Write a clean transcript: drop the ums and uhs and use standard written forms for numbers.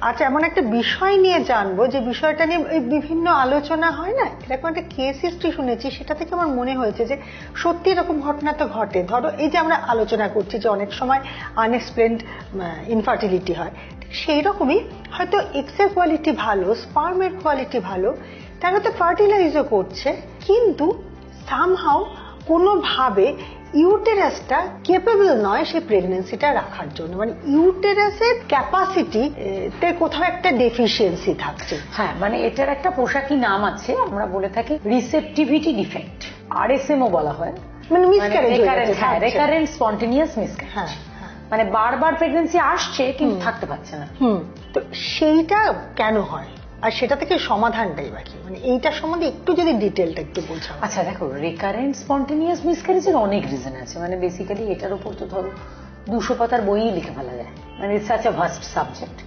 আচ্ছা, এমন একটা বিষয় নিয়ে জানবো যে বিষয়টা নিয়ে বিভিন্ন আলোচনা হয় না, এরকম একটা কেস হিস্ট্রি শুনেছি, সেটা থেকে আমার মনে হয়েছে যে সত্যি এরকম ঘটনা তো ঘটে। ধরো এই যে আমরা আলোচনা করছি যে অনেক সময় আনএক্সপ্লেনড ইনফার্টিলিটি হয়, সেই রকমই হয়তো এক্সের কোয়ালিটি ভালো, স্পার্মের কোয়ালিটি ভালো, তারা তো ফার্টিলাইজও করছে, কিন্তু সামহাউ কোনোভাবে ইউটেরাসটা কেপেবল নয় সেই প্রেগনেন্সিটা রাখার জন্য, মানে ইউটেরাসের ক্যাপাসিটি তে কোথাও একটা ডেফিসিয়েন্সি থাকছে। হ্যাঁ, মানে এটার একটা পোশাকি নাম আছে, আমরা বলে থাকি রিসেপটিভিটি ডিফেক্ট, আরএসএমও বলা হয়, মানে মিসক্যারেজ, রেকারেন্ট স্পন্টেনিয়াস মিসক্যারেজ, মানে বারবার প্রেগনেন্সি আসছে কিন্তু থাকতে পারছে না। তো সেইটা কেন হয় আর সেটা থেকে সমাধানটাই বাকি, মানে এইটার সম্বন্ধে একটু যদি ডিটেলটা একটু বলছো। আচ্ছা দেখো, রিকারেন্ট স্পন্টেনিয়াস মিসক্যারেজের অনেক রিজন আছে, মানে বেসিক্যালি এটার উপর তো ধরো 200 পাতার বইই লিখে ফেলা যায়, মানে it's such a vast subject.